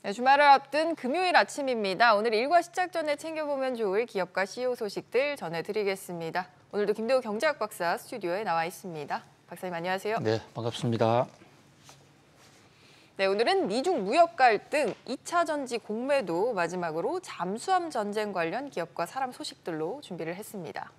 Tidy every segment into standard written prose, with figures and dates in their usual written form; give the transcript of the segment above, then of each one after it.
네, 주말을 앞둔 금요일 아침입니다. 오늘 일과 시작 전에 챙겨보면 좋을 기업가 CEO 소식들 전해드리겠습니다. 오늘도 김대우 경제학 박사 스튜디오에 나와 있습니다. 박사님 안녕하세요. 네, 반갑습니다. 네, 오늘은 미중 무역 갈등, 2차 전지 공매도, 마지막으로 잠수함 전쟁 관련 기업과 사람 소식들로 준비를 했습니다.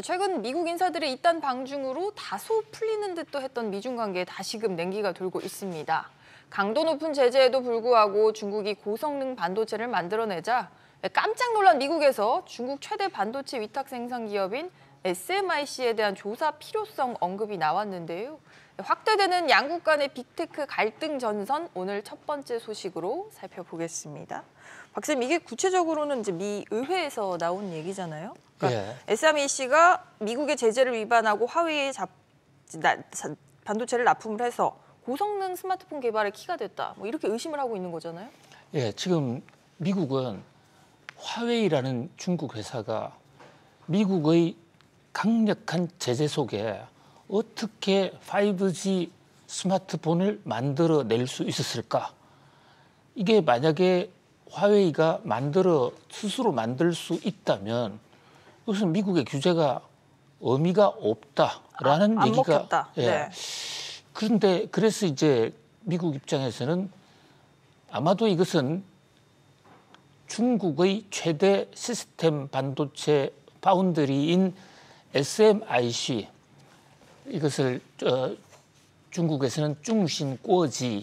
최근 미국 인사들의 이딴 방중으로 다소 풀리는 듯도 했던 미중 관계에 다시금 냉기가 돌고 있습니다. 강도 높은 제재에도 불구하고 중국이 고성능 반도체를 만들어내자 깜짝 놀란 미국에서 중국 최대 반도체 위탁 생산 기업인 SMIC에 대한 조사 필요성 언급이 나왔는데요. 확대되는 양국 간의 빅테크 갈등 전선, 오늘 첫 번째 소식으로 살펴보겠습니다. 박사님, 이게 구체적으로는 이제 미 의회에서 나온 얘기잖아요. 그러니까 SMIC가 미국의 제재를 위반하고 화웨이에 반도체를 납품을 해서 고성능 스마트폰 개발에 키가 됐다. 뭐 이렇게 의심을 하고 있는 거잖아요. 예, 지금 미국은 화웨이라는 중국 회사가 미국의 강력한 제재 속에 어떻게 5G 스마트폰을 만들어낼 수 있었을까? 이게 만약에 화웨이가 스스로 만들 수 있다면 이것은 미국의 규제가 의미가 없다라는 안 얘기가 먹혔다. 네. 그런데 그래서 이제 미국 입장에서는 아마도 이것은 중국의 최대 시스템 반도체 파운드리인 SMIC, 이것을 중국에서는 중신꼬지라는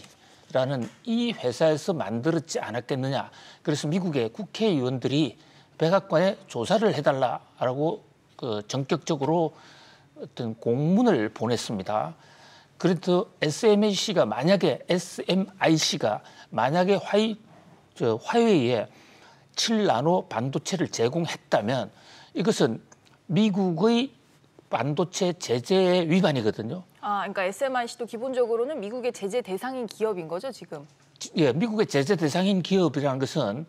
이 회사에서 만들었지 않았겠느냐. 그래서 미국의 국회의원들이 백악관에 조사를 해달라라고 전격적으로 어떤 공문을 보냈습니다. 그래도 SMIC가 만약에 화웨이에 7나노 반도체를 제공했다면 이것은 미국의 반도체 제재 위반이거든요. 그러니까 SMIC도 기본적으로는 미국의 제재 대상인 기업인 거죠, 지금? 예, 미국의 제재 대상인 기업이라는 것은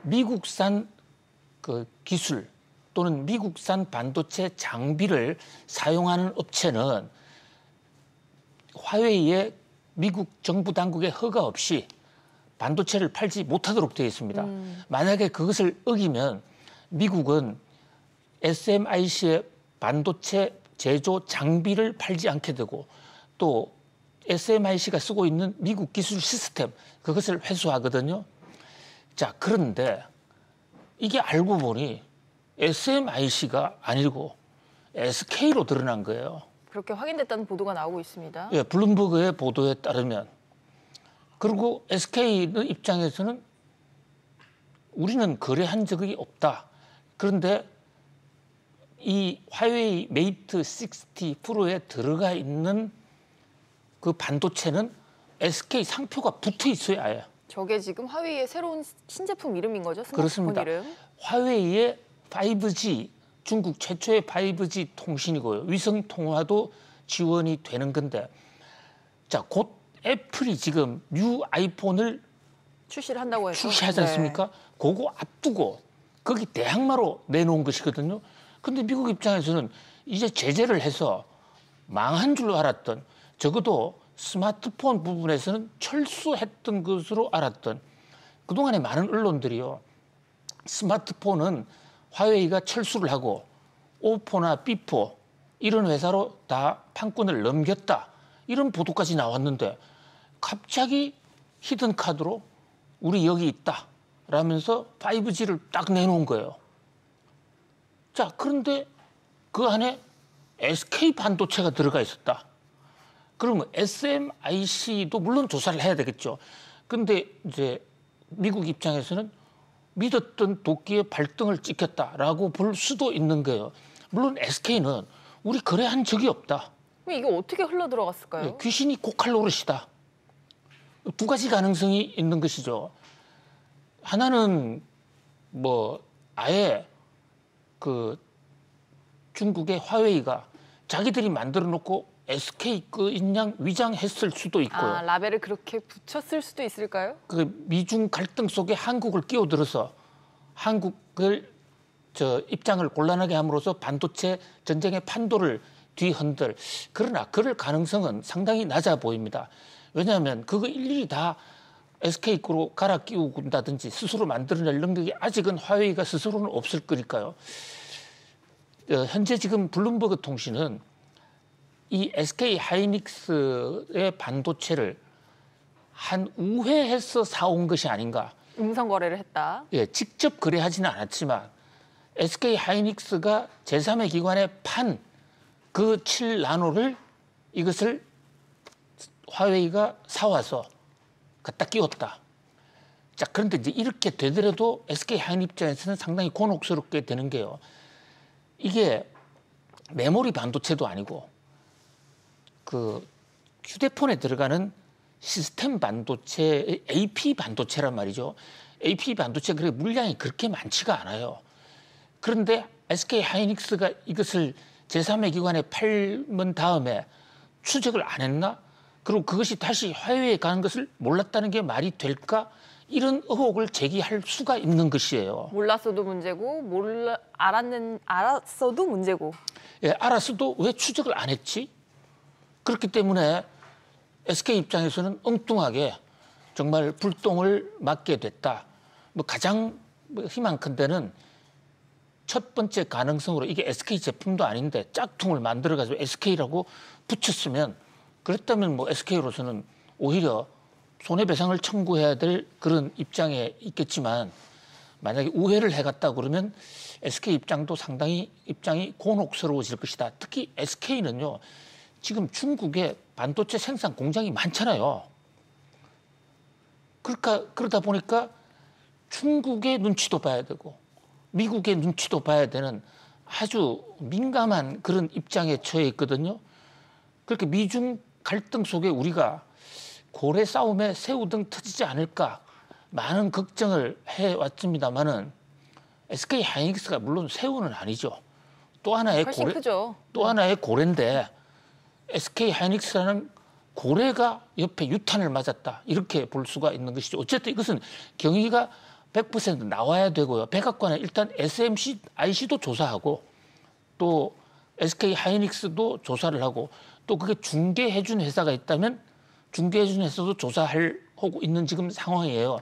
미국산 기술 또는 미국산 반도체 장비를 사용하는 업체는 화웨이에 미국 정부 당국의 허가 없이 반도체를 팔지 못하도록 되어 있습니다. 만약에 그것을 어기면 미국은 SMIC의 반도체 제조 장비를 팔지 않게 되고 또 SMIC가 쓰고 있는 미국 기술 시스템 그것을 회수하거든요. 자, 그런데 이게 알고 보니 SMIC가 아니고 SK로 드러난 거예요. 그렇게 확인됐다는 보도가 나오고 있습니다. 예, 블룸버그의 보도에 따르면. 그리고 SK 입장에서는 우리는 거래한 적이 없다. 그런데 이 화웨이 메이트 60 프로에 들어가 있는 그 반도체는 SK 상표가 붙어 있어야 해요. 저게 지금 화웨이의 새로운 신제품 이름인 거죠? 스마트폰 그렇습니다. 이름? 화웨이의 5G, 중국 최초의 5G 통신이고요. 위성 통화도 지원이 되는 건데, 자, 곧 애플이 지금 뉴 아이폰을 출시를 한다고 해서 출시하지 않습니까? 그거 앞두고 거기 대항마로 내놓은 것이거든요. 근데 미국 입장에서는 이제 제재를 해서 망한 줄 알았던, 적어도 스마트폰 부분에서는 철수했던 것으로 알았던 그동안의 많은 언론들이요. 스마트폰은 화웨이가 철수를 하고 오포나 삐포 이런 회사로 다 판권을 넘겼다. 이런 보도까지 나왔는데 갑자기 히든 카드로 우리 여기 있다. 라면서 5G를 딱 내놓은 거예요. 자, 그런데 그 안에 SK 반도체가 들어가 있었다. 그러면 SMIC도 물론 조사를 해야 되겠죠. 근데 이제 미국 입장에서는 믿었던 도끼에 발등을 찍혔다라고 볼 수도 있는 거예요. 물론 SK는 우리 거래한 적이 없다. 이게 어떻게 흘러 들어갔을까요? 네, 귀신이 고칼 노릇이다. 두 가지 가능성이 있는 것이죠. 하나는 아예 중국의 화웨이가 자기들이 만들어 놓고 SK 거인 양 위장했을 수도 있고요. 라벨을 그렇게 붙였을 수도 있을까요? 미중 갈등 속에 한국을 끼어들어서 한국을 입장을 곤란하게 함으로써 반도체 전쟁의 판도를 뒤흔들. 그러나 그럴 가능성은 상당히 낮아 보입니다. 왜냐하면 그거 일일이 다 SK 거로 갈아 끼운다든지 스스로 만들어낼 능력이 아직은 화웨이가 스스로는 없을 거니까요. 현재 지금 블룸버그 통신은 이 SK 하이닉스의 반도체를 한 우회해서 사온 것이 아닌가. 음성 거래를 했다. 예, 직접 거래하지는 않았지만 SK 하이닉스가 제3의 기관에 판 그 7나노를 이것을 화웨이가 사와서 갖다 끼웠다. 자, 그런데 이제 이렇게 되더라도 SK 하이닉스 입장에서는 상당히 곤혹스럽게 되는 게요. 이게 메모리 반도체도 아니고 그 휴대폰에 들어가는 시스템 반도체, AP 반도체란 말이죠. AP 반도체 그래 물량이 그렇게 많지가 않아요. 그런데 SK 하이닉스가 이것을 제3의 기관에 팔면 다음에 추적을 안 했나? 그리고 그것이 다시 화웨이에 가는 것을 몰랐다는 게 말이 될까? 이런 의혹을 제기할 수가 있는 것이에요. 몰랐어도 문제고 알았어도 문제고. 예, 알았어도 왜 추적을 안 했지? 그렇기 때문에 SK 입장에서는 엉뚱하게 정말 불똥을 맞게 됐다. 뭐 가장 희망컨대는 첫 번째 가능성으로 이게 SK 제품도 아닌데 짝퉁을 만들어가지고 SK라고 붙였으면 그랬다면 뭐 SK로서는 오히려 손해배상을 청구해야 될 그런 입장에 있겠지만 만약에 우회를 해갔다 그러면 SK 입장도 상당히 입장이 곤혹스러워질 것이다. 특히 SK는요. 지금 중국에 반도체 생산 공장이 많잖아요. 그러다 보니까 중국의 눈치도 봐야 되고 미국의 눈치도 봐야 되는 아주 민감한 그런 입장에 처해 있거든요. 그렇게 미중 갈등 속에 우리가 고래 싸움에 새우등 터지지 않을까 많은 걱정을 해왔습니다만은 SK 하이닉스가 물론 새우는 아니죠. 또 하나의 훨씬 고래, 크죠. 또 하나의 고래인데 SK 하이닉스라는 고래가 옆에 유탄을 맞았다 이렇게 볼 수가 있는 것이죠. 어쨌든 이것은 경위가 100% 나와야 되고요. 백악관에 일단 SMC, IC도 조사하고 또 SK 하이닉스도 조사를 하고 또 그게 중개해준 회사가 있다면 중개해준 회사도 조사하고 있는 지금 상황이에요.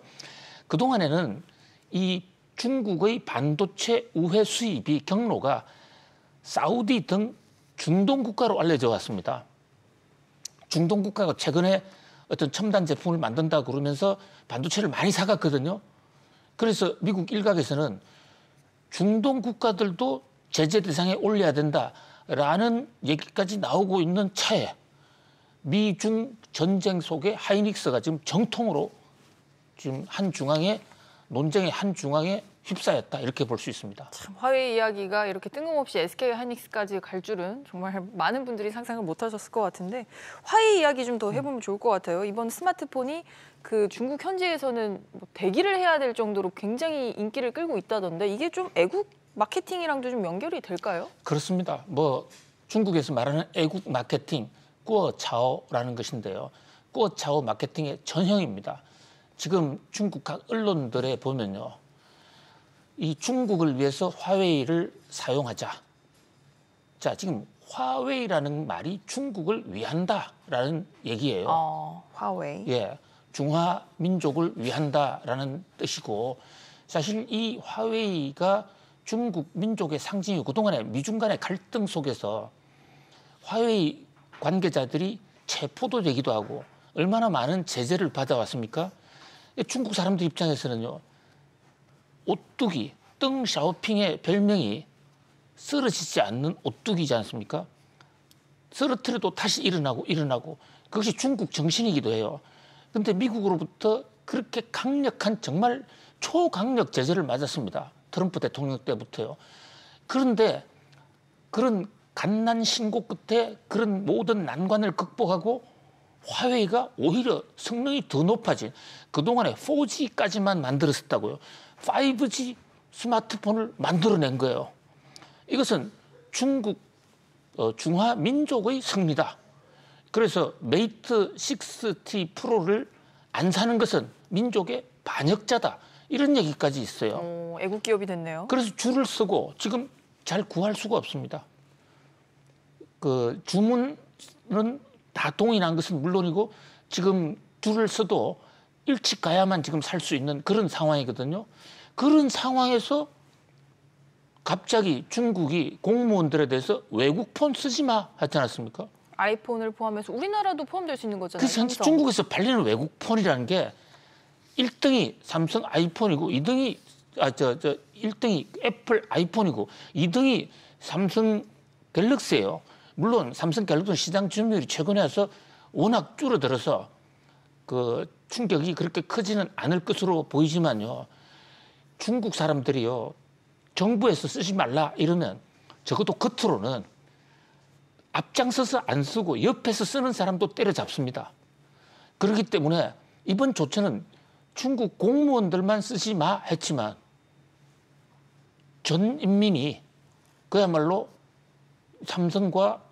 그동안에는 이 중국의 반도체 우회 수입이 경로가 사우디 등 중동 국가로 알려져 왔습니다. 중동 국가가 최근에 어떤 첨단 제품을 만든다 그러면서 반도체를 많이 사갔거든요. 그래서 미국 일각에서는 중동 국가들도 제재 대상에 올려야 된다라는 얘기까지 나오고 있는 차에 미중 전쟁 속에 하이닉스가 지금 정통으로 지금 논쟁의 한 중앙에 휩싸였다 이렇게 볼 수 있습니다. 참, 화웨이 이야기가 이렇게 뜬금없이 SK 하이닉스까지 갈 줄은 정말 많은 분들이 상상을 못하셨을 것 같은데 화웨이 이야기 좀 더 해보면 좋을 것 같아요. 이번 스마트폰이 그 중국 현지에서는 뭐 대기를 해야 될 정도로 굉장히 인기를 끌고 있다던데 이게 좀 애국 마케팅이랑도 좀 연결이 될까요? 그렇습니다. 뭐 중국에서 말하는 애국 마케팅 꾸어차오라는 것인데요. 꾸어차오 마케팅의 전형입니다. 지금 중국 각 언론들에 보면요. 이 중국을 위해서 화웨이를 사용하자. 자, 지금 화웨이라는 말이 중국을 위한다라는 얘기예요. 화웨이. 예, 중화 민족을 위한다라는 뜻이고 사실 이 화웨이가 중국 민족의 상징이고 그동안에 미중 간의 갈등 속에서 화웨이 관계자들이 체포도 되기도 하고 얼마나 많은 제재를 받아왔습니까? 중국 사람들 입장에서는요. 오뚜기, 덩 샤오핑의 별명이 쓰러지지 않는 오뚜기지 않습니까? 쓰러뜨려도 다시 일어나고 그것이 중국 정신이기도 해요. 그런데 미국으로부터 그렇게 강력한 정말 초강력 제재를 맞았습니다. 트럼프 대통령 때부터요. 그런데 그런 갓난 신고 끝에 그런 모든 난관을 극복하고 화웨이가 오히려 성능이 더 높아진 그동안에 4G까지만 만들었었다고요. 5G 스마트폰을 만들어낸 거예요. 이것은 중국 중화 민족의 승리다. 그래서 메이트 6T 프로를 안 사는 것은 민족의 반역자다. 이런 얘기까지 있어요. 애국 기업이 됐네요. 그래서 줄을 쓰고 지금 잘 구할 수가 없습니다. 그 주문은 다 동일한 것은 물론이고 지금 줄을 써도 일찍 가야만 지금 살 수 있는 그런 상황이거든요. 그런 상황에서 갑자기 중국이 공무원들에 대해서 외국 폰 쓰지 마 하지 않았습니까? 아이폰을 포함해서 우리나라도 포함될 수 있는 거잖아요. 그래서 삼성. 중국에서 팔리는 외국 폰이라는 게 1등이 삼성 아이폰이고 2등이 1등이 애플 아이폰이고 2등이 삼성 갤럭시예요. 물론 삼성 갤럭시는 시장 점유율이 최근에 와서 워낙 줄어들어서 그 충격이 그렇게 크지는 않을 것으로 보이지만요. 중국 사람들이요. 정부에서 쓰지 말라 이러면 적어도 겉으로는 앞장서서 안 쓰고 옆에서 쓰는 사람도 때려잡습니다. 그렇기 때문에 이번 조처는 중국 공무원들만 쓰지 마 했지만 전 인민이 그야말로 삼성과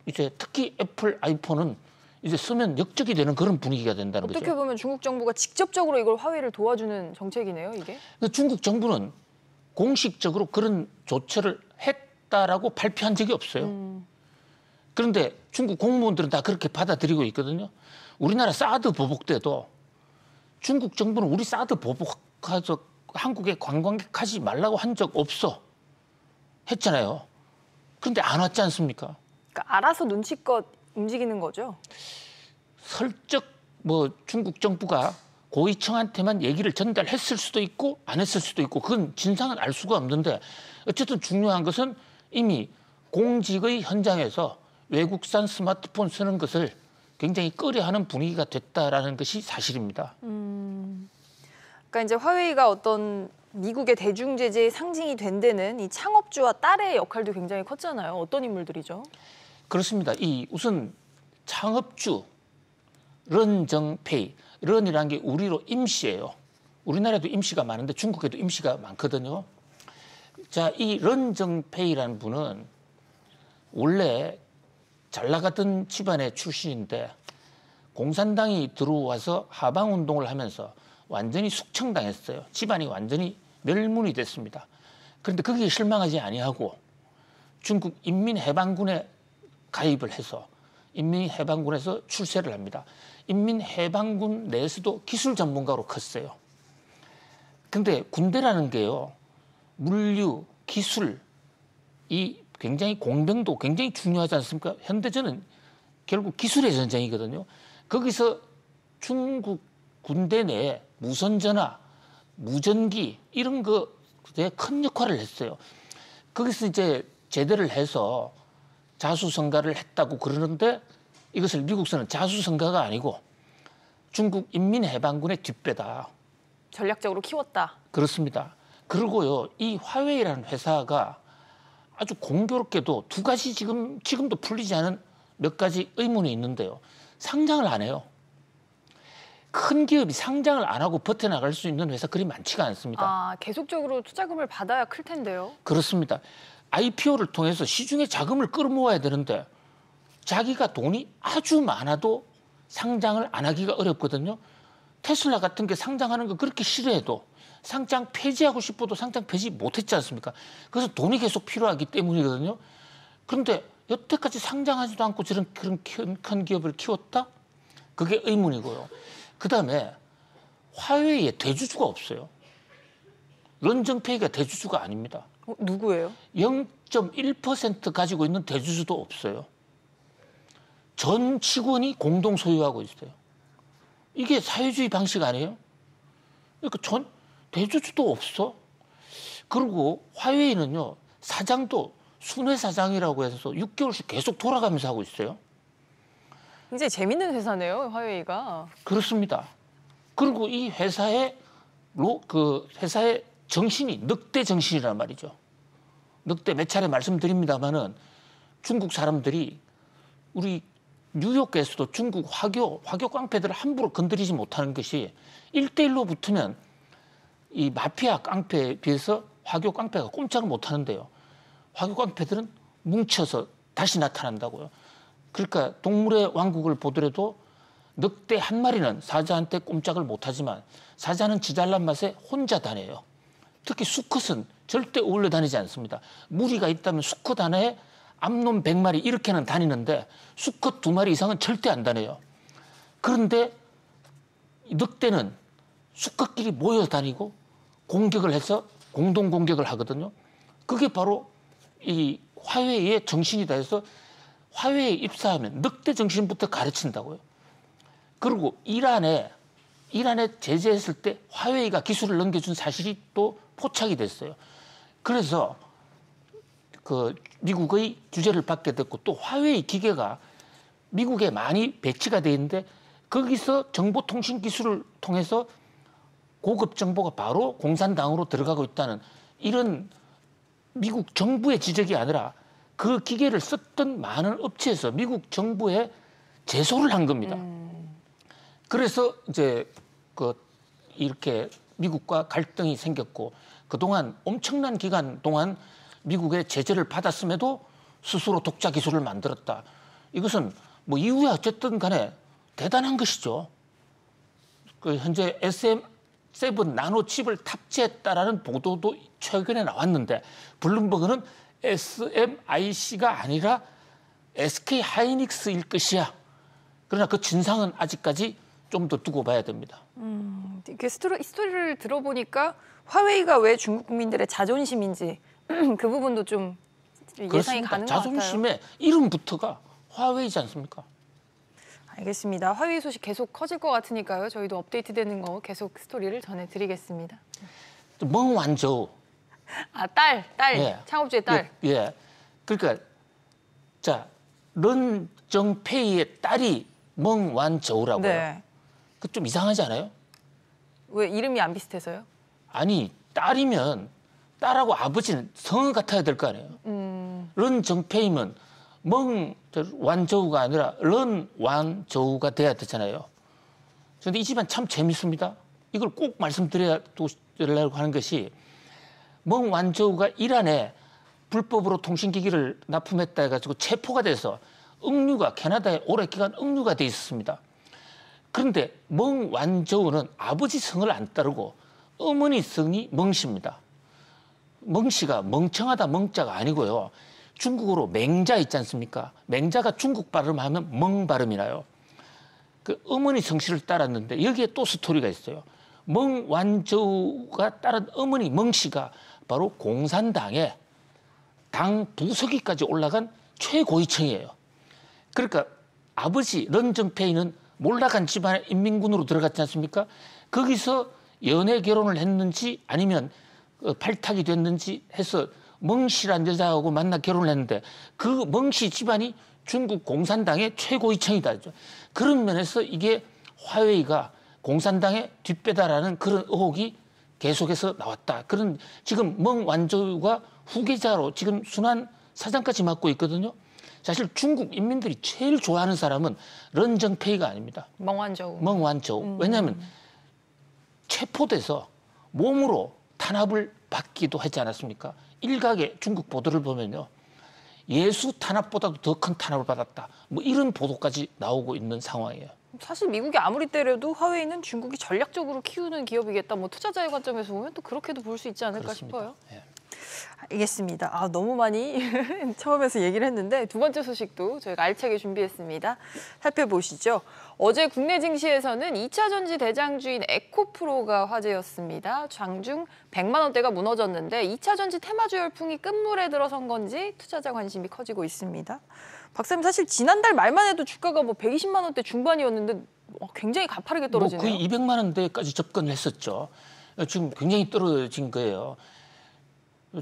이제 특히 애플 아이폰은 이제 쓰면 역적이 되는 그런 분위기가 된다는 거죠. 어떻게 보면 중국 정부가 직접적으로 이걸 화웨이를 도와주는 정책이네요, 이게. 중국 정부는 공식적으로 그런 조처를 했다라고 발표한 적이 없어요. 그런데 중국 공무원들은 다 그렇게 받아들이고 있거든요. 우리나라 사드 보복 때도 중국 정부는 우리 사드 보복해서 한국에 관광객 가지 말라고 한 적 없어 했잖아요. 그런데 안 왔지 않습니까? 그러니까 알아서 눈치껏 움직이는 거죠. 슬쩍 뭐 중국 정부가 고위층한테만 얘기를 전달했을 수도 있고 안 했을 수도 있고 그건 진상은 알 수가 없는데 어쨌든 중요한 것은 이미 공직의 현장에서 외국산 스마트폰 쓰는 것을 굉장히 꺼려하는 분위기가 됐다라는 것이 사실입니다. 그러니까 이제 화웨이가 어떤 미국의 대중 제재의 상징이 된 데는 이 창업주와 딸의 역할도 굉장히 컸잖아요. 어떤 인물들이죠? 그렇습니다. 이 우선 창업주 런정페이, 런이라는 게 우리로 임시예요. 우리나라에도 임시가 많은데 중국에도 임시가 많거든요. 자, 이 런정페이라는 분은 원래 잘 나가던 집안의 출신인데 공산당이 들어와서 하방운동을 하면서 완전히 숙청당했어요. 집안이 완전히 멸문이 됐습니다. 그런데 거기에 실망하지 아니하고 중국 인민해방군에 가입을 해서 인민해방군에서 출세를 합니다. 인민해방군 내에서도 기술 전문가로 컸어요. 근데 군대라는 게요. 물류, 기술, 이 굉장히 공병도 굉장히 중요하지 않습니까? 현대전은 결국 기술의 전쟁이거든요. 거기서 중국 군대 내에 무선전화, 무전기 이런 거에 큰 역할을 했어요. 거기서 이제 제대를 해서 자수성가를 했다고 그러는데 이것을 미국에서는 자수성가가 아니고 중국 인민해방군의 뒷배다. 전략적으로 키웠다. 그렇습니다. 그리고요, 이 화웨이라는 회사가 아주 공교롭게도 두 가지 지금도 풀리지 않은 몇 가지 의문이 있는데요. 상장을 안 해요. 큰 기업이 상장을 안 하고 버텨나갈 수 있는 회사 그리 많지가 않습니다. 아, 계속적으로 투자금을 받아야 클 텐데요. 그렇습니다. IPO를 통해서 시중에 자금을 끌어모아야 되는데 자기가 돈이 아주 많아도 상장을 안 하기가 어렵거든요. 테슬라 같은 게 상장하는 거 그렇게 싫어해도 상장 폐지하고 싶어도 상장 폐지 못했지 않습니까? 그래서 돈이 계속 필요하기 때문이거든요. 그런데 여태까지 상장하지도 않고 그런 큰 기업을 키웠다? 그게 의문이고요. 그다음에 화웨이에 대주주가 없어요. 런정페이가 대주주가 아닙니다. 누구예요? 0.1% 가지고 있는 대주주도 없어요. 전 직원이 공동 소유하고 있어요. 이게 사회주의 방식 아니에요? 그러니까 전 대주주도 없어. 그리고 화웨이는요, 사장도 순회 사장이라고 해서 6개월씩 계속 돌아가면서 하고 있어요. 굉장히 재밌는 회사네요, 화웨이가. 그렇습니다. 그리고 이 회사의 회사의 정신이 늑대 정신이란 말이죠. 늑대 몇 차례 말씀드립니다만은 중국 사람들이 우리 뉴욕에서도 중국 화교 깡패들을 함부로 건드리지 못하는 것이 1대1로 붙으면 이 마피아 깡패에 비해서 화교 깡패가 꼼짝을 못하는데요. 화교 깡패들은 뭉쳐서 다시 나타난다고요. 그러니까 동물의 왕국을 보더라도 늑대 한 마리는 사자한테 꼼짝을 못하지만 사자는 지 잘난 맛에 혼자 다녀요. 특히 수컷은 절대 어울려 다니지 않습니다. 무리가 있다면 수컷 하나에 암놈 100마리 이렇게는 다니는데 수컷 2마리 이상은 절대 안 다녀요. 그런데 늑대는 수컷끼리 모여 다니고 공격을 해서 공동 공격을 하거든요. 그게 바로 이 화웨이의 정신이다 해서 화웨이에 입사하면 늑대 정신부터 가르친다고요. 그리고 이란에 제재했을 때 화웨이가 기술을 넘겨준 사실이 또 포착이 됐어요. 그래서 그 미국의 규제를 받게 됐고 또 화웨이 기계가 미국에 많이 배치가 돼 있는데 거기서 정보통신 기술을 통해서 고급 정보가 바로 공산당으로 들어가고 있다는 이런 미국 정부의 지적이 아니라 그 기계를 썼던 많은 업체에서 미국 정부에 제소를 한 겁니다. 그래서 이제 이렇게 미국과 갈등이 생겼고 그동안 엄청난 기간 동안 미국의 제재를 받았음에도 스스로 독자 기술을 만들었다. 이것은 뭐 이후에 어쨌든 간에 대단한 것이죠. 그 현재 SM7 나노 칩을 탑재했다라는 보도도 최근에 나왔는데 블룸버그는 SMIC가 아니라 SK 하이닉스일 것이야. 그러나 그 진상은 아직까지 좀 더 두고 봐야 됩니다. 이렇게 스토리를 들어보니까 화웨이가 왜 중국 국민들의 자존심인지 그 부분도 좀 예상이 그렇습니다. 가는 것 같아요. 자존심의 이름부터가 화웨이지 않습니까? 알겠습니다. 화웨이 소식 계속 커질 것 같으니까요. 저희도 업데이트되는 거 계속 스토리를 전해드리겠습니다. 멍완저우. 아, 딸, 예. 창업주의 딸. 예. 그러니까 자 런정페이의 딸이 멍완저우라고요. 네. 그 좀 이상하지 않아요? 왜 이름이 안 비슷해서요? 아니 딸이면 딸하고 아버지는 성은 같아야 될 거 아니에요. 런정페이면 멍완저우가 아니라 런완저우가 돼야 되잖아요. 그런데 이 집안 참 재밌습니다. 이걸 꼭 말씀드리려고 하는 것이 멍완저우가 이란에 불법으로 통신기기를 납품했다 해가지고 체포가 돼서 캐나다에 오래 기간 억류가 돼 있었습니다. 그런데 멍완저우는 아버지 성을 안 따르고 어머니 성이 멍씨입니다. 멍씨가 멍청하다 멍자가 아니고요. 중국어로 맹자 있지 않습니까? 맹자가 중국 발음하면 멍 발음이 나요. 그 어머니 성씨를 따랐는데 여기에 또 스토리가 있어요. 멍완저우가 따른 어머니 멍씨가 바로 공산당의 당 부서기까지 올라간 최고위층이에요. 그러니까 아버지 런정페이는 몰락한 집안의 인민군으로 들어갔지 않습니까? 거기서 연애 결혼을 했는지 아니면 팔탁이 됐는지 해서 멍씨란 여자하고 만나 결혼을 했는데 그 멍씨 집안이 중국 공산당의 최고위층이다. 그런 면에서 이게 화웨이가 공산당의 뒷배다라는 그런 의혹이 계속해서 나왔다. 그런 지금 멍완저우가 후계자로 지금 순환 사장까지 맡고 있거든요. 사실 중국 인민들이 제일 좋아하는 사람은 런정페이가 아닙니다. 멍완저우. 왜냐하면 체포돼서 몸으로 탄압을 받기도 하지 않았습니까? 일각의 중국 보도를 보면요. 예수 탄압보다도 더 큰 탄압을 받았다. 뭐 이런 보도까지 나오고 있는 상황이에요. 사실 미국이 아무리 때려도 화웨이는 중국이 전략적으로 키우는 기업이겠다. 뭐 투자자의 관점에서 보면 또 그렇게도 볼 수 있지 않을까 그렇습니다. 싶어요. 예. 알겠습니다. 아, 너무 많이 처음에서 얘기를 했는데 두 번째 소식도 저희가 알차게 준비했습니다. 살펴보시죠. 어제 국내 증시에서는 2차 전지 대장주인 에코프로가 화제였습니다. 장중 100만 원대가 무너졌는데 2차 전지 테마주 열풍이 끝물에 들어선 건지 투자자 관심이 커지고 있습니다. 박사님, 사실 지난달 말만 해도 주가가 뭐 120만 원대 중반이었는데 굉장히 가파르게 떨어지네요. 거의 200만 원대까지 접근을 했었죠. 지금 굉장히 떨어진 거예요.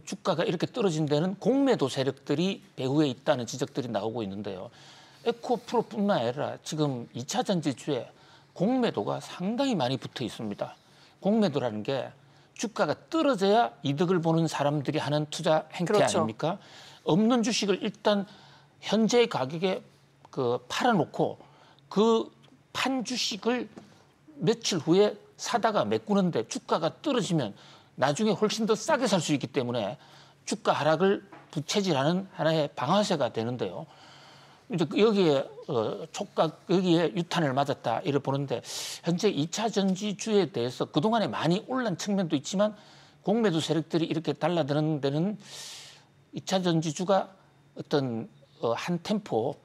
주가가 이렇게 떨어진 데는 공매도 세력들이 배후에 있다는 지적들이 나오고 있는데요. 에코프로뿐만 아니라 지금 2차 전지주에 공매도가 상당히 많이 붙어 있습니다. 공매도라는 게 주가가 떨어져야 이득을 보는 사람들이 하는 투자 행태 그렇죠. 아닙니까? 없는 주식을 일단 현재 가격에 팔아놓고 그 판 주식을 며칠 후에 사다가 메꾸는데 주가가 떨어지면 나중에 훨씬 더 싸게 살 수 있기 때문에 주가 하락을 부채질하는 하나의 방아쇠가 되는데요. 이제 여기에 촉각 여기에 유탄을 맞았다 이를 보는데 현재 2차 전지주에 대해서 그동안에 많이 올란 측면도 있지만 공매도 세력들이 이렇게 달라드는 데는 2차 전지주가 어떤 한 템포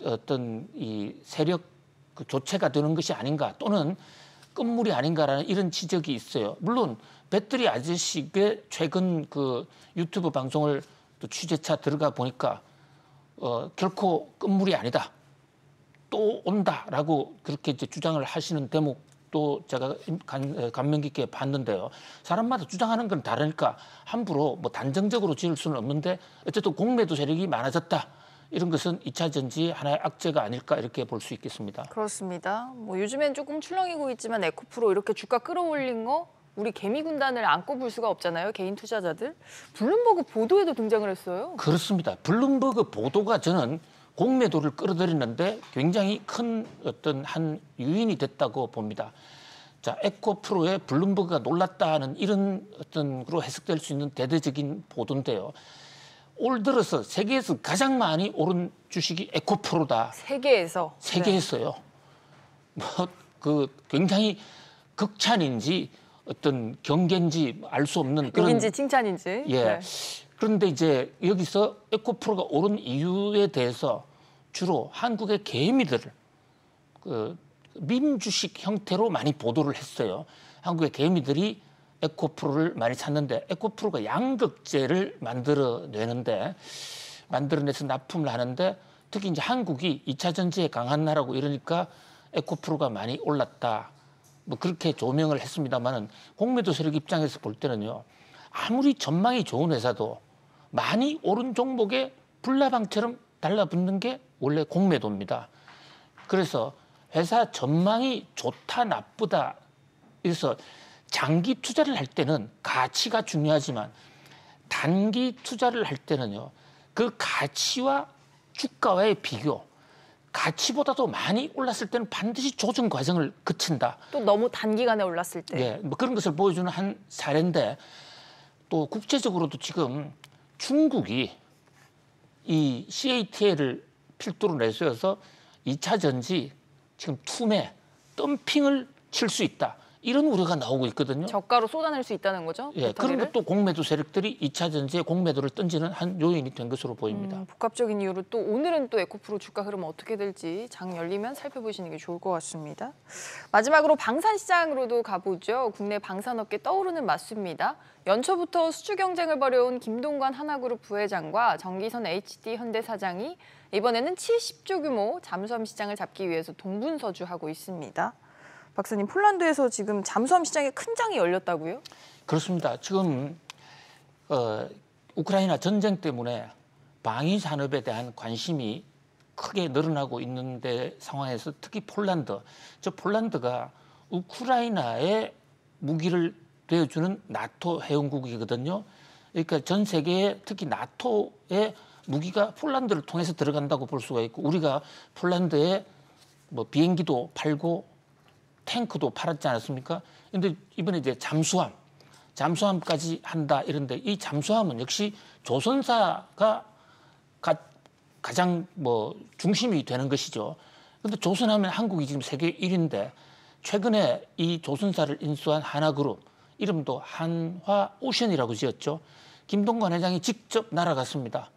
어떤 이 세력 그 교체가 되는 것이 아닌가 또는 끝물이 아닌가라는 이런 지적이 있어요. 물론 배터리 아저씨의 최근 그 유튜브 방송을 또 취재차 들어가 보니까 결코 끝물이 아니다. 또 온다라고 그렇게 이제 주장을 하시는 대목도 제가 감명 깊게 봤는데요. 사람마다 주장하는 건 다르니까 함부로 뭐 단정적으로 지을 수는 없는데 어쨌든 공매도 세력이 많아졌다. 이런 것은 2차 전지의 하나의 악재가 아닐까 이렇게 볼 수 있겠습니다. 그렇습니다. 뭐 요즘엔 조금 출렁이고 있지만 에코프로 이렇게 주가 끌어올린 거 우리 개미 군단을 안고 볼 수가 없잖아요. 개인 투자자들. 블룸버그 보도에도 등장을 했어요. 그렇습니다. 블룸버그 보도가 저는 공매도를 끌어들이는데 굉장히 큰 어떤 한 유인이 됐다고 봅니다. 자, 에코프로에 블룸버그가 놀랐다는 이런 어떤 그로 해석될 수 있는 대대적인 보도인데요. 올 들어서 세계에서 가장 많이 오른 주식이 에코프로다. 세계에서. 세계에서요. 뭐 그 굉장히 극찬인지 어떤 경계인지 알 수 없는 그런 욕인지 칭찬인지. 예. 네. 그런데 이제 여기서 에코프로가 오른 이유에 대해서 주로 한국의 개미들 그 밈주식 형태로 많이 보도를 했어요. 한국의 개미들이 에코프로를 많이 찾는데 에코프로가 양극재를 만들어내서 납품을 하는데 특히 이제 한국이 2차 전지에 강한 나라고 이러니까 에코프로가 많이 올랐다. 뭐 그렇게 조명을 했습니다만은 공매도 세력 입장에서 볼 때는요. 아무리 전망이 좋은 회사도 많이 오른 종목에 불나방처럼 달라붙는 게 원래 공매도입니다. 그래서 회사 전망이 좋다 나쁘다 그래서 장기 투자를 할 때는 가치가 중요하지만 단기 투자를 할 때는요. 그 가치와 주가와의 비교 가치보다도 많이 올랐을 때는 반드시 조정 과정을 거친다. 또 너무 단기간에 올랐을 때. 예, 뭐 그런 것을 보여주는 한 사례인데 또 국제적으로도 지금 중국이 이 CATL을 필두로 내세워서 2차 전지 지금 투매, 덤핑을 칠 수 있다. 이런 우려가 나오고 있거든요. 저가로 쏟아낼 수 있다는 거죠? 예, 그런 배터리를? 것도 공매도 세력들이 2차 전지에 공매도를 던지는 한 요인이 된 것으로 보입니다. 복합적인 이유로 또 오늘은 또 에코프로 주가 흐름 어떻게 될지 장 열리면 살펴보시는 게 좋을 것 같습니다. 마지막으로 방산 시장으로도 가보죠. 국내 방산업계 떠오르는 맞수입니다. 연초부터 수주 경쟁을 벌여온 김동관 하나그룹 부회장과 정기선 HD 현대 사장이 이번에는 70조 규모 잠수함 시장을 잡기 위해서 동분서주하고 있습니다. 박사님, 폴란드에서 지금 잠수함 시장에 큰 장이 열렸다고요? 그렇습니다. 지금 우크라이나 전쟁 때문에 방위 산업에 대한 관심이 크게 늘어나고 있는데 상황에서 특히 폴란드가 우크라이나에 무기를 되어주는 나토 회원국이거든요. 그러니까 전 세계에 특히 나토의 무기가 폴란드를 통해서 들어간다고 볼 수가 있고 우리가 폴란드에 뭐 비행기도 팔고 탱크도 팔았지 않았습니까? 근데 이번에 이제 잠수함까지 한다 이런데 이 잠수함은 역시 조선사가 가장 뭐 중심이 되는 것이죠. 근데 조선하면 한국이 지금 세계 1위인데 최근에 이 조선사를 인수한 하나그룹 이름도 한화오션이라고 지었죠. 김동관 회장이 직접 날아갔습니다.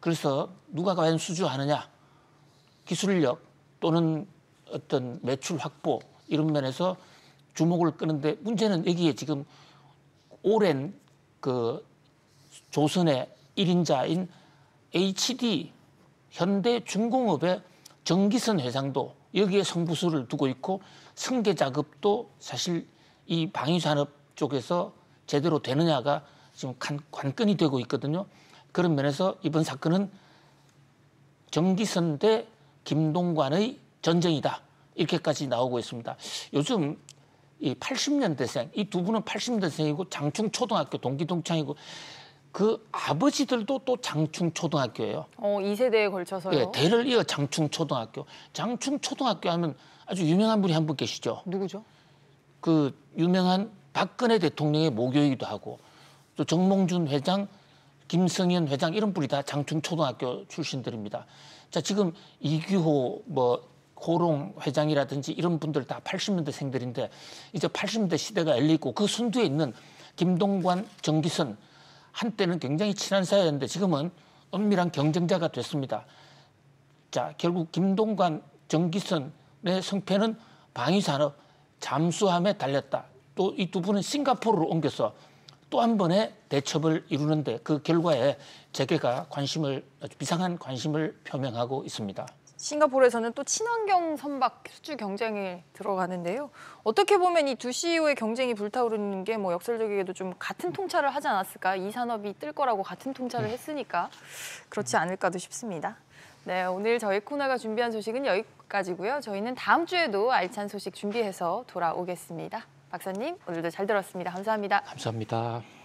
그래서 누가 과연 수주하느냐, 기술력 또는 어떤 매출 확보 이런 면에서 주목을 끄는데 문제는 여기에 지금 오랜 그 조선의 1인자인 HD 현대중공업의 정기선 회장도 여기에 성부수를 두고 있고 승계 작업도 사실 이 방위산업 쪽에서 제대로 되느냐가 지금 관건이 되고 있거든요. 그런 면에서 이번 사건은 정기선 대 김동관의 전쟁이다. 이렇게까지 나오고 있습니다. 요즘 이 80년대생, 이 두 분은 80년대생이고 장충초등학교 동기동창이고 그 아버지들도 또 장충초등학교예요. 2세대에 걸쳐서요. 예, 대를 이어 장충초등학교. 장충초등학교 하면 아주 유명한 분이 한 분 계시죠. 누구죠? 그 유명한 박근혜 대통령의 모교이기도 하고 또 정몽준 회장, 김성현 회장 이런 분이 다 장충초등학교 출신들입니다. 자, 지금 이규호 호롱 회장이라든지 이런 분들 다 80년대생들인데 이제 80년대 시대가 열리고 그 순두에 있는 김동관, 정기선 한때는 굉장히 친한 사이였는데 지금은 엄밀한 경쟁자가 됐습니다. 자, 결국 김동관, 정기선의 성패는 방위산업 잠수함에 달렸다. 또 이 두 분은 싱가포르로 옮겨서 또 한 번의 대첩을 이루는데 그 결과에 재계가 아주 비상한 관심을 표명하고 있습니다. 싱가포르에서는 또 친환경 선박 수주 경쟁에 들어가는데요. 어떻게 보면 이 두 CEO의 경쟁이 불타오르는 게 뭐 역설적이게도 좀 같은 통찰을 하지 않았을까? 이 산업이 뜰 거라고 같은 통찰을 했으니까 그렇지 않을까도 싶습니다. 네, 오늘 저희 코너가 준비한 소식은 여기까지고요. 저희는 다음 주에도 알찬 소식 준비해서 돌아오겠습니다. 박사님, 오늘도 잘 들었습니다. 감사합니다. 감사합니다.